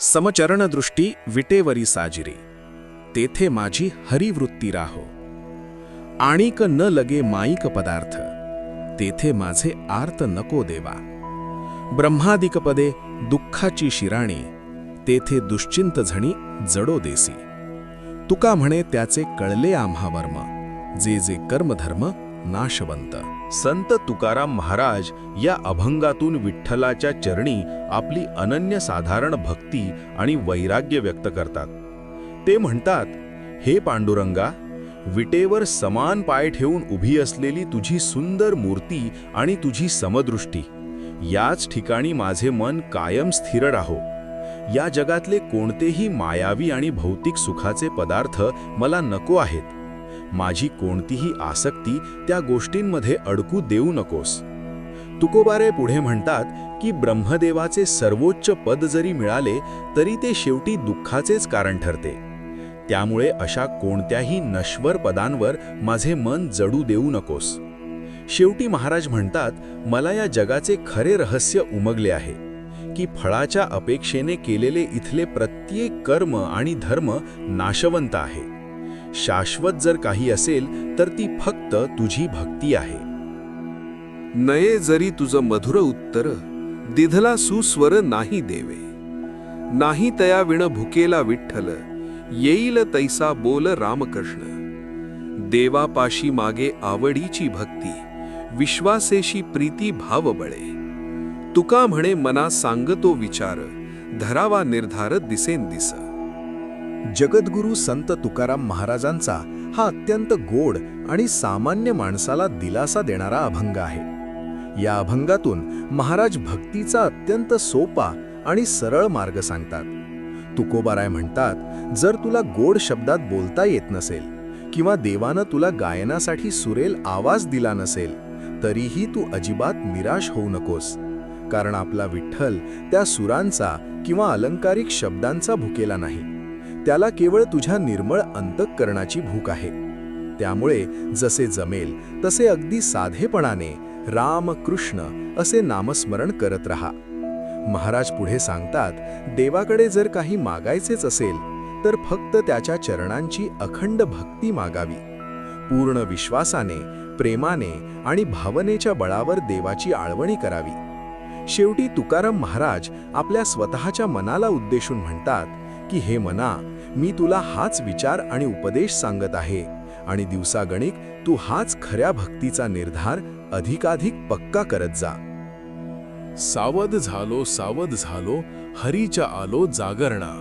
समचरणदृष्टी विटेवरी साजिरी, तेथे माझी हरिवृत्ती राहो. आणिक न लगे माईक पदार्थ, तेथे माझे आर्त नको देवा. ब्रह्मादिक पदे दुःखाची शिराणी, तेथे दुश्चिंत झणी जडो देसी. तुका म्हणे त्याचे कळले आम्हा वर्म, जे जे कर्मधर्म नाशवंत. संत तुकाराम महाराज या अभंगातून विठ्ठलाच्या चरणी आपली अनन्यसाधारण भक्ती आणि वैराग्य व्यक्त करतात. ते म्हणतात, हे पांडुरंगा, विटेवर समान पाय ठेवून उभी असलेली तुझी सुंदर मूर्ती आणि तुझी समदृष्टी, याच ठिकाणी माझे मन कायम स्थिर राहो. या जगातले कोणतेही मायावी आणि भौतिक सुखाचे पदार्थ मला नको आहेत. माझी कोणतीही आसक्ती त्या गोष्टींमध्ये अडकू देऊ नकोस. तुकोबारे पुढे म्हणतात की ब्रह्मदेवाचे सर्वोच्च पद जरी मिळाले तरी ते शेवटी दुःखाचेच कारण ठरते. त्यामुळे अशा कोणत्याही नश्वर पदांवर माझे मन जडू देऊ नकोस. शेवटी महाराज म्हणतात, मला या जगाचे खरे रहस्य उमगले आहे की फळाच्या अपेक्षेने केलेले इथले प्रत्येक कर्म आणि धर्म नाशवंत आहे. शाश्वत जर काही असेल तर ती फक्त तुझी भक्ती आहे. नये जरी तुझं मधुर उत्तर, दिधला सुस्वर नाही देवे. नाही तया विण भुकेला विठ्ठल, येईल तैसा बोल रामकृष्ण. देवापाशी मागे आवडीची भक्ती, विश्वासेशी प्रीती भाव बळे. तुका म्हणे मना सांगतो विचार, धरावा निर्धार दिसेन दिस. जगद्गुरू संत तुकाराम महाराजांचा हा अत्यंत गोड आणि सामान्य माणसाला दिलासा देणारा अभंग आहे. या अभंगातून महाराज भक्तीचा अत्यंत सोपा आणि सरळ मार्ग सांगतात. तुकोबाराय म्हणतात, जर तुला गोड शब्दात बोलता येत नसेल किंवा देवानं तुला गायनासाठी सुरेल आवाज दिला नसेल, तरीही तू अजिबात निराश होऊ नकोस. कारण आपला विठ्ठल त्या सुरांचा किंवा अलंकारिक शब्दांचा भुकेला नाही. त्याला केवळ तुझ्या निर्मळ अंतःकरणाची भूक आहे. त्यामुळे जसे जमेल तसे अगदी साधेपणाने राम कृष्ण असे नामस्मरण करत राहा. महाराज पुढे सांगतात, देवाकडे जर काही मागायचेच असेल तर फक्त त्याच्या चरणांची अखंड भक्ती मागावी. पूर्ण विश्वासाने, प्रेमाने आणि भावनेच्या बळावर देवाची आळवणी करावी. शेवटी तुकाराम महाराज आपल्या स्वतःच्या मनाला उद्देशून म्हणतात की हे मना, मी तुला हाच विचार आणि उपदेश सांगत आहे आणि दिवसागणिक तू हाच खऱ्या भक्तीचा निर्धार अधिकाधिक पक्का करत जा. सावध झालो हरीच्या आलो जागरणा,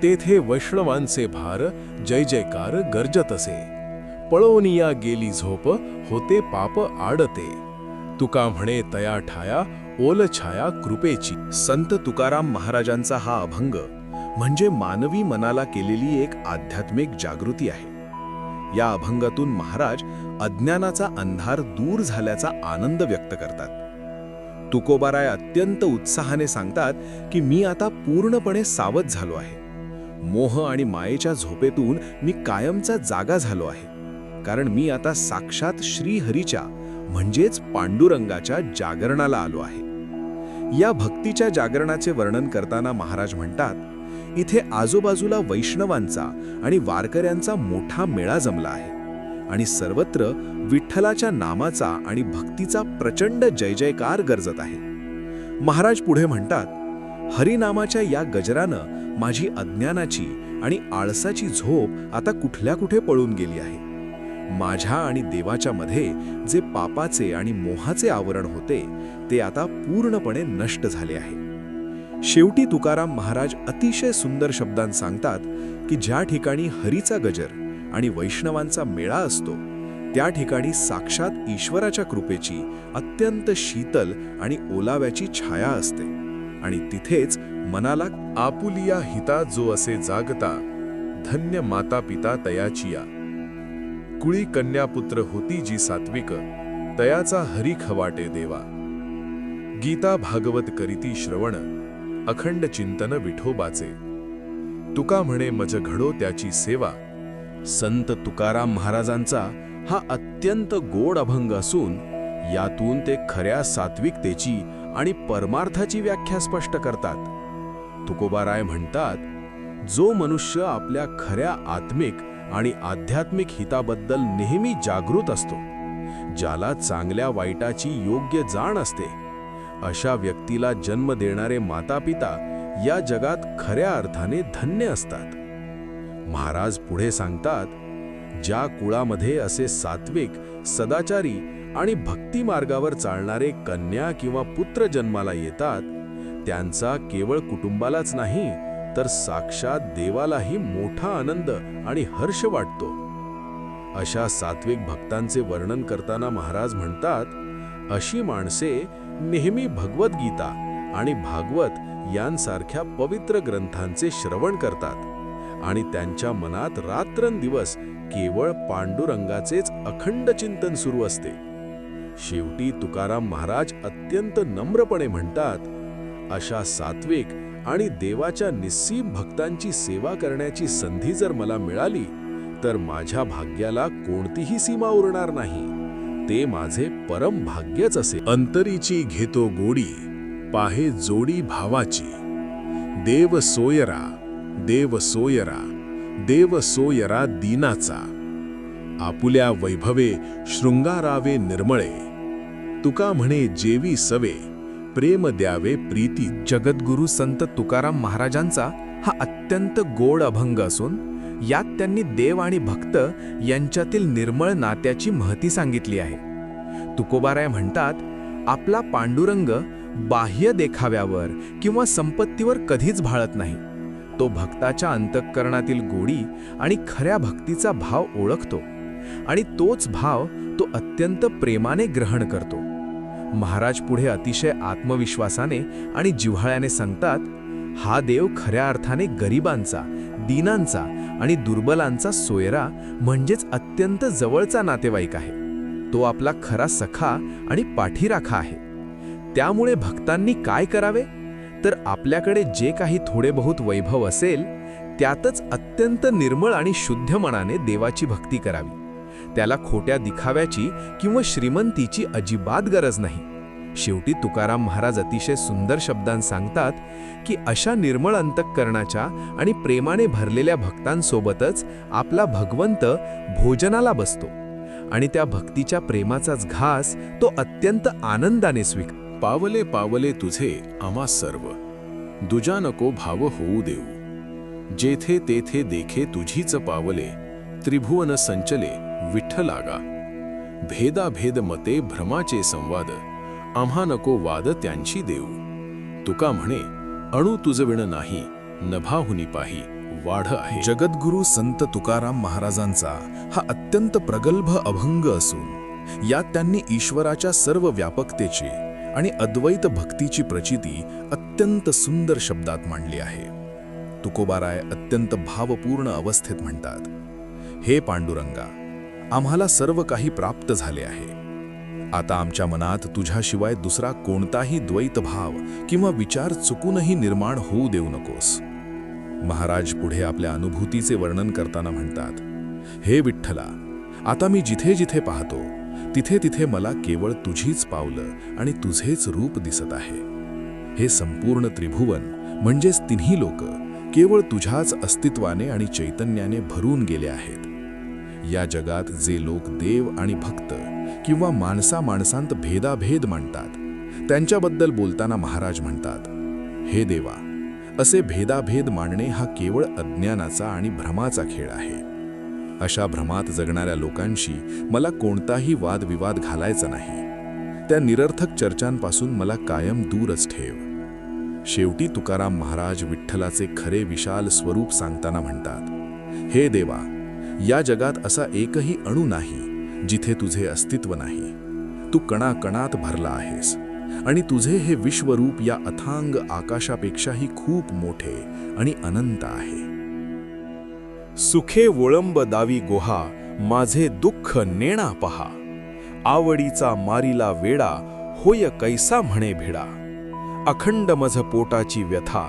तेथे वैष्णवांचे भार जय जयकार गर्जत असे. पळवनिया गेली झोप, होते पाप आडते. तुका म्हणे तया ठाया, ओल छाया कृपेची. संत तुकाराम महाराजांचा हा अभंग म्हणजे मानवी मनाला केलेली एक आध्यात्मिक जागृती आहे. या अभंगातून महाराज अज्ञानाचा अंधार दूर झाल्याचा आनंद व्यक्त करतात. तुकोबाराय अत्यंत उत्साहाने सांगतात की मी आता पूर्णपणे सावध झालो आहे. मोह आणि मायेच्या झोपेतून मी कायमचा जागा झालो आहे. कारण मी आता साक्षात श्रीहरीच्या म्हणजेच पांडुरंगाच्या जागरणाला आलो आहे. या भक्तीच्या जागरणाचे वर्णन करताना महाराज म्हणतात, इथे आजूबाजूला वैष्णवांचा आणि वारकऱ्यांचा मोठा मेळा जमला आहे आणि सर्वत्र विठ्ठलाच्या नामाचा आणि भक्तीचा प्रचंड जय जयकार गरजत आहे. महाराज पुढे म्हणतात, हरिनामाच्या या गजरानं माझी अज्ञानाची आणि आळसाची झोप आता कुठल्या कुठे पळून गेली आहे. माझ्या आणि देवाच्या मध्ये जे पापाचे आणि मोहाचे आवरण होते ते आता पूर्णपणे नष्ट झाले आहे. शेवटी तुकाराम महाराज अतिशय सुंदर शब्दांत सांगतात की ज्या ठिकाणी हरीचा गजर आणि वैष्णवांचा मेळा असतो त्या ठिकाणी साक्षात ईश्वराच्या कृपेची अत्यंत शीतल आणि ओलाव्याची छाया असते आणि तिथेच मनाला आपुलिया हिता जो असे जागता, धन्य माता पिता तयाचिया. कुळी कन्यापुत्र होती जी सात्विक, तयाचा हरी खवाटे देवा. गीता भागवत करीती श्रवण, अखंड चिंतन विठोबाचे. तुका म्हणे मज घडो त्याची सेवा. संत तुकाराम महाराजांचा हा अत्यंत गोड अभंग असून यातून ते खऱ्या सात्विकतेची आणि परमार्थाची व्याख्या स्पष्ट करतात. तुकोबाराय म्हणतात, जो मनुष्य आपल्या खऱ्या आत्मिक आणि आध्यात्मिक हिताबद्दल नेहमी जागृत असतो, ज्याला चांगल्या वाईटाची योग्य जाण असते, अशा व्यक्तीला जन्म देणारे मातापिता या जगात खऱ्या अर्थाने धन्य असतात. महाराज पुढे सांगतात, ज्या कुळामध्ये असे सात्विक, सदाचारी आणि भक्ती मार्गावर चालणारे कन्या किंवा पुत्र जन्माला येतात, त्यांचा केवळ कुटुंबालाच नाही तर साक्षात देवालाही मोठा आनंद आणि हर्ष वाटतो. अशा सात्विक भक्तांचे वर्णन करताना महाराज म्हणतात, अशी माणसे नेहमी भगवद्गीता आणि भागवत यांसारख्या पवित्र ग्रंथांचे श्रवण करतात आणि त्यांच्या मनात रात्रंदिवस केवळ पांडुरंगाचेच अखंड चिंतन सुरू असते. शेवटी तुकाराम महाराज अत्यंत नम्रपणे म्हणतात, अशा सात्विक आणि देवाच्या निस्सीम भक्तांची सेवा करण्याची संधी जर मला मिळाली तर माझ्या भाग्याला कोणतीही सीमा उरणार नाही. ते माझे परम भाग्यच असेल. अंतरीची घेतो गोडी, पाहे जोडी भावाची. देव सोयरा, देव सोयरा, देव सोयरा दीनाचा. आपुल्या वैभवे शृंगारावे निर्मळे. तुका म्हणे जेवी सवे, प्रेम द्यावे प्रीती. जगद्गुरु संत तुकाराम महाराजांचा हा अत्यंत गोड अभंग असून यात त्यांनी देव आणि भक्त यांच्यातील निर्मळ नात्याची महती सांगितली आहे. तुकोबाराय म्हणतात, आपला पांडुरंग बाह्य देखाव्यावर किंवा संपत्तीवर कधीच भाळत नाही. तो भक्ताच्या अंतःकरणातील गोडी आणि खऱ्या भक्तीचा भाव ओळखतो आणि तोच भाव तो अत्यंत प्रेमाने ग्रहण करतो. महाराज पुढे अतिशय आत्मविश्वासाने आणि जिव्हाळ्याने सांगतात, हा देव खऱ्या अर्थाने गरिबांचा, दीनांचा आणि दुर्बलांचा सोयरा म्हणजेच अत्यंत जवळचा नातेवाईक आहे. तो आपला खरा सखा आणि पाठीराखा आहे. त्यामुळे भक्तांनी काय करावे तर आपल्याकडे जे काही थोडे बहुत वैभव असेल त्यातच अत्यंत निर्मळ आणि शुद्ध मनाने देवाची भक्ती करावी. त्याला खोट्या दिखाव्याची किंवा श्रीमंतीची अजिबात गरज नाही. शेवटी तुकाराम महाराज अतिशय सुंदर शब्दांत सांगतात की अशा निर्मळ अंतःकरणाच्या आणि प्रेमाने भरलेल्या भक्तांसोबतच आपला भगवंत भोजनाला बसतो आणि त्या भक्तीच्या प्रेमाचाच घास तो अत्यंत आनंदाने स्वीकारतो. पावले पावले तुझे आम्हा सर्व, दुजा नको भाव होऊ देऊ. जेथे तेथे देखे तुझीच पावले, त्रिभुवन संचले विठ्ठलागा. भेदाभेद मते भ्रमाचे संवाद, आम्हा नको वाद त्यांची देऊ. तुका म्हणे अणु तुझ विण नाही, नभाहुनी पाही वाढ आहे. जगद्गुरु संत तुकाराम महाराजांचा हा अत्यंत प्रगल्भ अभंग असून यात त्यांनी ईश्वराच्या सर्व व्यापकतेची आणि अद्वैत भक्तीची प्रचिती अत्यंत सुंदर शब्दात मांडली आहे. तुकोबाराय अत्यंत भावपूर्ण अवस्थेत म्हणतात, हे पांडुरंगा, आम्हाला सर्व काही प्राप्त झाले आहे. आता आमच्या मनात तुझ्याशिवाय दुसरा कोणताही द्वैत भाव किंवा विचार चुकूनही निर्माण होऊ देऊ नकोस. महाराज पुढे आपल्या अनुभूतीचे वर्णन करताना म्हणतात, हे विठ्ठला, आता मी जिथे जिथे पाहतो तिथे तिथे मला केवळ तुझीच पावलं आणि तुझेच रूप दिसत आहे. हे संपूर्ण त्रिभुवन म्हणजेच तिन्ही लोक केवळ तुझ्याच अस्तित्वाने आणि चैतन्याने भरून गेले आहेत. या जगात जे लोक देव आणि भक्त किंवा माणसांत भेदाभेद मांडतात त्यांच्याबद्दल बोलताना महाराज म्हणतात, हे देवा, असे भेदाभेद मांडणे हा केवळ अज्ञानाचा आणि भ्रमाचा खेळ आहे. अशा भ्रमात जगणाऱ्या लोकांशी मला कोणताही वादविवाद घालायचा नाही. त्या निरर्थक चर्चांपासून मला कायम दूरच ठेव. शेवटी तुकाराम महाराज विठ्ठलाचे खरे विशाल स्वरूप सांगताना म्हणतात, हे देवा, या जगात असा एकही अणू नाही जिथे तुझे अस्तित्व नाही. तू कणाकणात भरला आहेस आणि तुझे हे विश्वरूप या अथांग आकाशापेक्षाही खूप मोठे आणि अनंत आहे. सुखे वोळंब दावी गोहा, माझे दुःख नेणा पहा. आवडीचा मारीला वेडा, होय कैसा म्हणे भिडा. अखंड मझ पोटाची व्यथा,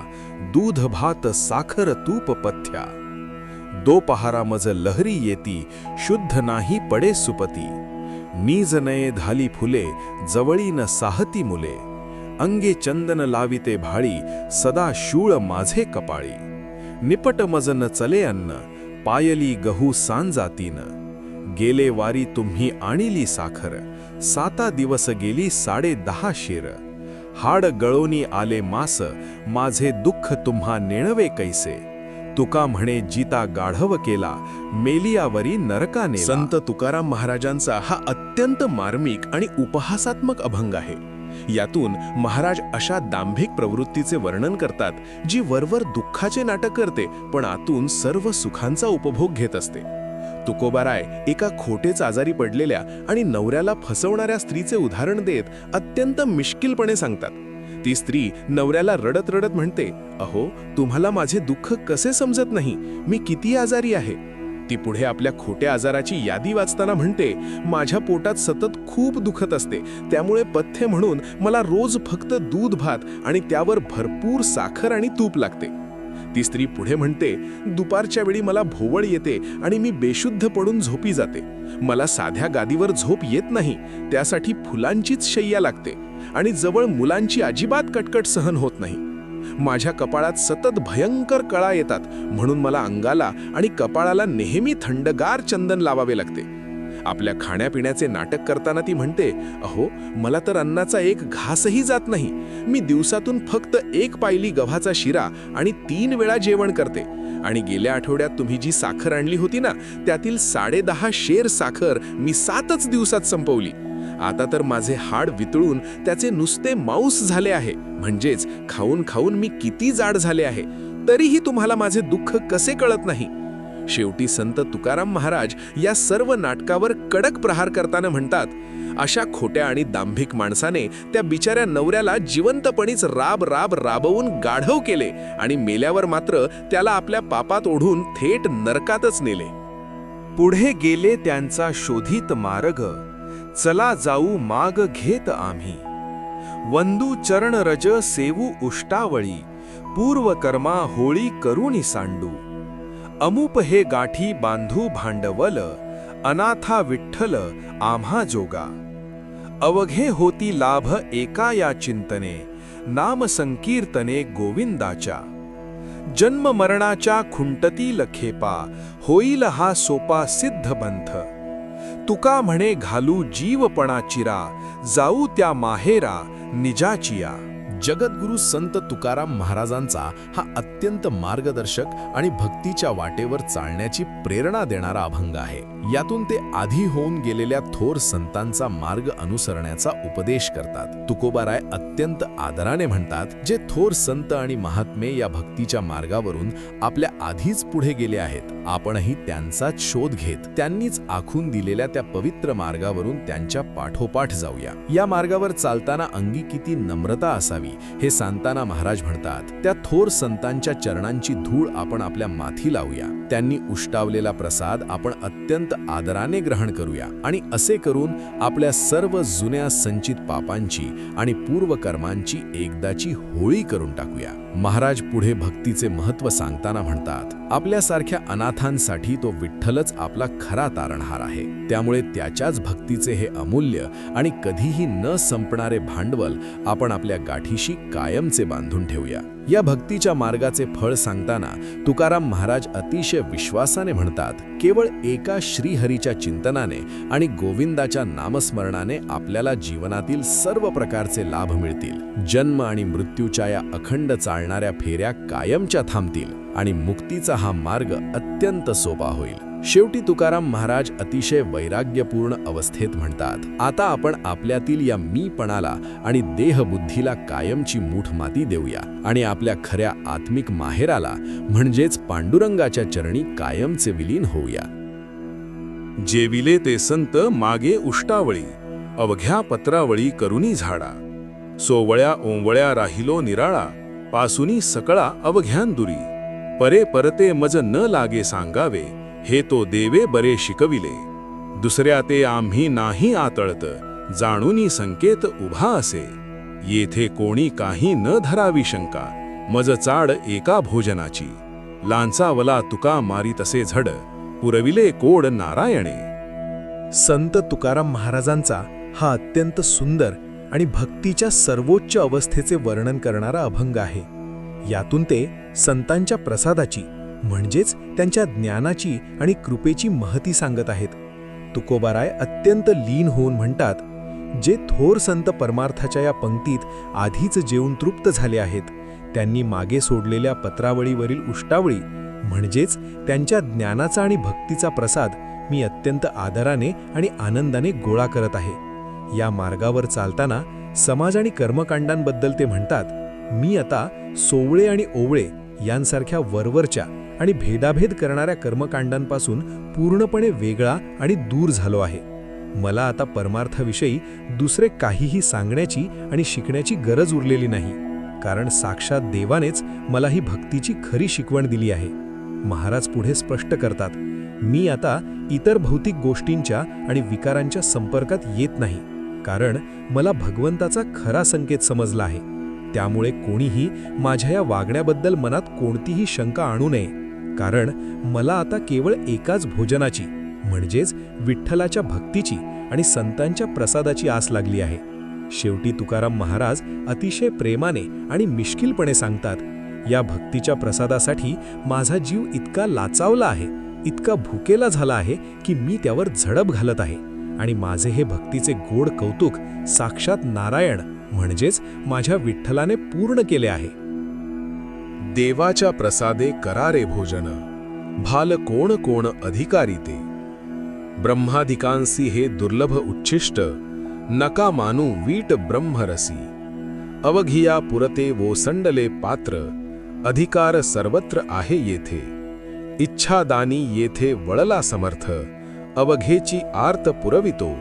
दूध भात साखर तूप पथ्या. दोपहारा मज लहरी येती, शुद्ध नाही पडे सुपती. नीज नये धाली फुले, जवळी न साहती मुले. अंगे चंदन लाविते भाळी सदा शूळ माझे कपाळी निपट मज न चले अन्न पायली गहू सांजातीन गेले वारी तुम्ही आणिली साखर 7 दिवस गेली 10.5 शेर हाड गळोनी आले मास माझे दुःख तुम्हा नेणवे कैसे तुका म्हणे जिता गाढव केला मेलियावरी नरकाने. संत तुकाराम महाराजांचा हा अत्यंत मार्मिक आणि उपहासात्मक अभंग आहे. यातून महाराज अशा दांभिक प्रवृत्तीचे वर्णन करतात जी वरवर दुःखाचे नाटक करते पण आतून सर्व सुखांचा उपभोग घेत असते. तुकोबाराय एका खोटेच आजारी पडलेल्या आणि नवऱ्याला फसवणाऱ्या स्त्रीचे उदाहरण देत अत्यंत मिश्किलपणे सांगतात. ती स्त्री नवऱ्याला रडत रडत म्हणते, अहो तुम्हाला माझे दुःख कसे समजत नाही, मी किती आजारी आहे. ती पुढे आपल्या खोट्या आजाराची यादी वाचताना म्हणते, माझ्या पोटात सतत खूप दुखत असते, त्यामुळे पथ्य म्हणून मला रोज फक्त दूध भात आणि त्यावर भरपूर साखर आणि तूप लागते. ती स्त्री पुढे म्हणते, दुपारच्या वेळी मला भोवळ येते आणि मी बेशुद्ध पडून झोपी जाते. मला साध्या गादीवर झोप येत नाही, त्यासाठी फुलांचीच शय्या लागते आणि जवळ मुलांची अजिबात कटकट सहन होत नाही. माझ्या कपाळात सतत भयंकर कळा येतात, म्हणून मला अंगाला आणि कपाळाला नेहमी थंडगार चंदन लावावे लागते. आपल्या खाण्यापिण्याचे नाटक करताना ती म्हणते, अहो मला तर अन्नाचा एक घासही जात नाही, मी दिवसातून फक्त 1 पायली गव्हाचा शिरा आणि 3 वेळा जेवण करते आणि गेल्या आठवड्यात तुम्ही जी साखर आणली होती ना, त्यातील 10.5 शेर साखर मी 7च दिवसात संपवली. आता तर माझे हाड वितळून त्याचे नुसते मांस झाले आहे, म्हणजेच खाऊन खाऊन मी किती जाड झाले आहे, तरीही तुम्हाला माझे दुःख कसे कळत नाही. शेवटी संत तुकाराम महाराज या सर्व नाटकावर कडक प्रहार करताना म्हणतात, अशा खोट्या आणि दांभिक माणसाने त्या बिचाऱ्या नवऱ्याला जिवंतपणीच राबवून गाढव केले आणि मेल्यावर मात्र त्याला आपल्या पापात ओढून थेट नरकातच नेले. पुढे गेले त्यांचा शोधित मार्ग चला जाऊ माग घेत आम्ही वंदू चरण रज सेवू उष्टावळी पूर्व कर्मा होळी करुणी सांडू अमुप हे गाठी बांधू भांडवल अनाथा विठ्ठल आम्हा जोगा अवघे होती लाभ एका या चिंतने नाम संकीर्तने गोविंदाच्या जन्म मरणाच्या खुंटतील खेपा होईल हा सोपा सिद्ध पंथ तुका म्हणे घालू जीवपणा चिरा जाऊ त्या माहेरा निजाचिया. जगद्गुरु संत तुकाराम महाराजांचा हा अत्यंत मार्गदर्शक आणि भक्तीच्या वाटेवर चालण्याची प्रेरणा देणारा अभंग आहे. यातून ते आधी होऊन गेलेल्या थोर संतांचा मार्ग अनुसरण्याचा उपदेश करतात. तुकोबाराय अत्यंत आदराने म्हणतात, जे थोर संत आणि महात्मे या भक्तीच्या मार्गावरून आपल्या आधीच पुढे गेले आहेत, आपणही त्यांचाच शोध घेत त्यांनीच आखून दिलेल्या त्या पवित्र मार्गावरून त्यांच्या पाठोपाठ जाऊया. या मार्गावर चालताना अंगी किती नम्रता असावी हे सांताना महाराज म्हणतात. त्या थोर संतांच्या चरणांची धूळ आपण आपल्या माथी लावूया, त्यांनी उष्टावलेला प्रसाद आपण अत्यंत आदराने ग्रहण करूया आणि असे करून आपल्या सर्व जुन्या संचित पापांची आणि पूर्वकर्मांची एकदाची होळी करून टाकूया. महाराज पुढे भक्तीचे महत्त्व सांगताना म्हणतात, आपल्यासारख्या अनाथांसाठी तो विठ्ठलच आपला खरा तारणहार आहे. त्यामुळे त्याच्याच भक्तीचे हे अमूल्य आणि कधीही न संपणारे भांडवल आपण आपल्या गाठीशी कायमचे बांधून ठेवूया. या भक्तीच्या मार्गाचे फळ सांगताना तुकाराम महाराज अतिशय विश्वासाने म्हणतात, केवळ एका श्रीहरीच्या चिंतनाने आणि गोविंदाच्या नामस्मरणाने आपल्याला जीवनातील सर्व प्रकारचे लाभ मिळतील. जन्म आणि मृत्यूच्या या अखंड चालणाऱ्या फेऱ्या कायमच्या थांबतील आणि मुक्तीचा हा मार्ग अत्यंत सोपा होईल. शेवटी तुकाराम महाराज अतिशय वैराग्यपूर्ण अवस्थेत म्हणतात, आता आपण आपल्यातील या मीपणाला आणि देहबुद्धीला कायमची मूठ माती देऊया आणि आपल्या खऱ्या आत्मिक माहेराला म्हणजेच पांडुरंगाच्या चरणी कायमचे विलीन होऊया. जेविले ते संत मागे उष्टावळी अवघ्या पत्रावळी करुनी झाडा सोवळ्या ओंवळ्या राहिलो निराळा पासुनी सकळा अवघ्यांदुरी परे परते मज न लागे सांगावे हे तो देवे बरे शिकविले दुसऱ्या ते आम्ही नाही आतळत जाणूनी संकेत उभा असे येथे कोणी काही न धरावी शंका मज चाड एका भोजनाची लांचावला तुका मारी तसे झड पुरविले कोड नारायणे. संत तुकाराम महाराजांचा हा अत्यंत सुंदर आणि भक्तीच्या सर्वोच्च अवस्थेचे वर्णन करणारा अभंग आहे. यातून ते संतांच्या प्रसादाची म्हणजेच त्यांच्या ज्ञानाची आणि कृपेची महती सांगत आहेत. तुकोबाराय अत्यंत लीन होऊन म्हणतात, जे थोर संत परमार्थाच्या या पंक्तीत आधीच जेवून तृप्त झाले आहेत, त्यांनी मागे सोडलेल्या पत्रावळीवरील उष्टावळी म्हणजेच त्यांच्या ज्ञानाचा आणि भक्तीचा प्रसाद मी अत्यंत आदराने आणि आनंदाने गोळा करत आहे. या मार्गावर चालताना समाज आणि कर्मकांडांबद्दल ते म्हणतात, मी आता सोवळे आणि ओवळे यांसारख्या वरवरच्या आणि भेदाभेद करणाऱ्या कर्मकांडांपासून पूर्णपणे वेगळा आणि दूर झालो आहे. मला आता परमार्थाविषयी दुसरे काहीही सांगण्याची आणि शिकण्याची गरज उरलेली नाही, कारण साक्षात देवानेच मला ही भक्तीची खरी शिकवण दिली आहे. महाराज पुढे स्पष्ट करतात, मी आता इतर भौतिक गोष्टींच्या आणि विकारांच्या संपर्कात येत नाही, कारण मला भगवंताचा खरा संकेत समजला आहे. त्यामुळे कोणीही माझ्या या वागण्याबद्दल मनात कोणतीही शंका आणू नये, कारण मला आता केवळ एकाच भोजनाची म्हणजेच विठ्ठलाच्या भक्तीची आणि संतांच्या प्रसादाची आस लागली आहे. शेवटी तुकाराम महाराज अतिशय प्रेमाने आणि मिश्किलपणे सांगतात, या भक्तीच्या प्रसादासाठी माझा जीव इतका लाचावला आहे, इतका भुकेला झाला आहे की मी त्यावर झडप घालत आहे आणि माझे हे भक्तीचे गोड कौतुक साक्षात नारायण म्हणजेच माझ्या विठ्ठलाने पूर्ण केले आहे. देवाच्या प्रसादे करारे भोजन, भाल कोण कोण अधिकारी ते. ब्रह्माधिकांसी हे दुर्लभ उच्छिष्ट, नका मानू वीट ब्रह्मरसी. अवघिया पुरते वोसंडले पात्र, अधिकार सर्वत्र आहे येथे. इच्छादानी येथे वळला समर्थ, अवघेची आर्त पुरवितो.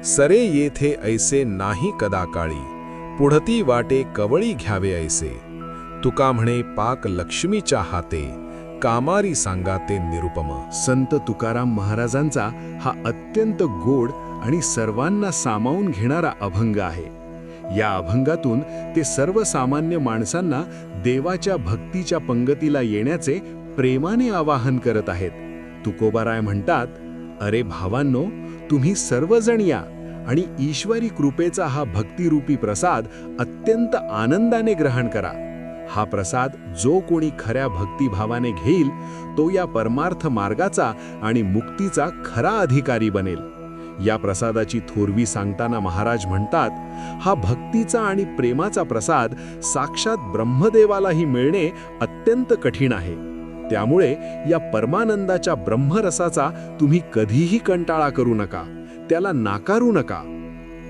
सरे येथे ऐसे नाही कदा काळी, पुढती वाटे कवळी घ्यावे ऐसे. तुका म्हणे पाक लक्ष्मीच्या हाते, कामारी सांगाते निरुपम. संत तुकाराम महाराजांचा हा अत्यंत गोड आणि सर्वांना सामावून घेणारा अभंग आहे. या अभंगातून ते सर्वसामान्य माणसांना देवाच्या भक्तीच्या पंगतीला येण्याचे प्रेमाने आवाहन करत आहेत. तुकोबाराय म्हणतात, अरे भावांनो, तुम्ही सर्वजण या आणि ईश्वरी कृपेचा हा भक्तिरूपी प्रसाद अत्यंत आनंदाने ग्रहण करा. हा प्रसाद जो कोणी खऱ्या भक्तिभावाने घेईल तो या परमार्थ मार्गाचा आणि मुक्तीचा खरा अधिकारी बनेल. या प्रसादाची थोरवी सांगताना महाराज म्हणतात, हा भक्तीचा आणि प्रेमाचा प्रसाद साक्षात ब्रह्मदेवालाही मिळणे अत्यंत कठीण आहे. त्यामुळे या परमानंदाच्या ब्रह्मरसाचा तुम्ही कधीही कंटाळा करू नका, त्याला नाकारू नका.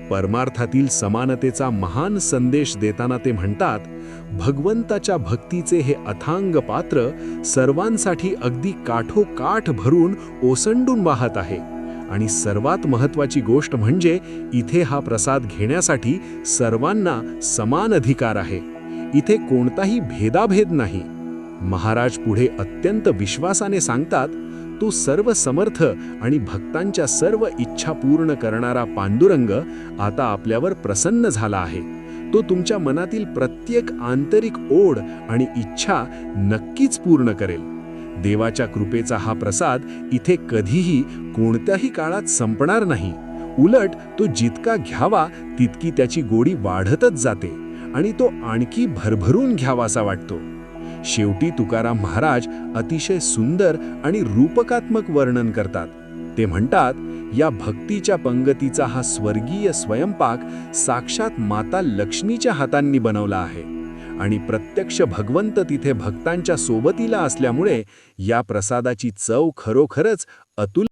परमार्थातील समानतेचा महान संदेश देताना ते म्हणतात, भगवंताच्या भक्तीचे हे अथांग पात्र सर्वांसाठी अगदी काठोकाठ भरून ओसंडून वाहत आहे. आणि सर्वात महत्त्वाची गोष्ट म्हणजे इथे हा प्रसाद घेण्यासाठी सर्वांना समान अधिकार आहे. इथे कोणताही भेदाभेद नाही. महाराज पुढे अत्यंत विश्वासाने सांगतात, तो सर्व समर्थ आणि भक्तांच्या सर्व इच्छा पूर्ण करणारा पांडुरंग आता आपल्यावर प्रसन्न झाला आहे. तो तुमच्या मनातील प्रत्येक आंतरिक ओढ आणि इच्छा नक्कीच पूर्ण करेल. देवाच्या कृपेचा हा प्रसाद इथे कधीही कोणत्याही काळात संपणार नाही. उलट तो जितका घ्यावा तितकी त्याची गोडी वाढतच जाते आणि तो आणखी भरभरून घ्यावासा वाटतो. शेवटी तुकाराम महाराज अतिशय सुंदर आणि रूपकात्मक वर्णन करतात. ते म्हणतात, या भक्तीच्या पंगतीचा हा स्वर्गीय स्वयंपाक साक्षात माता लक्ष्मीच्या हातांनी बनवला आहे आणि प्रत्यक्ष भगवंत तिथे भक्तांच्या सोबतीला असल्यामुळे या प्रसादाची चव खरोखरच अतुल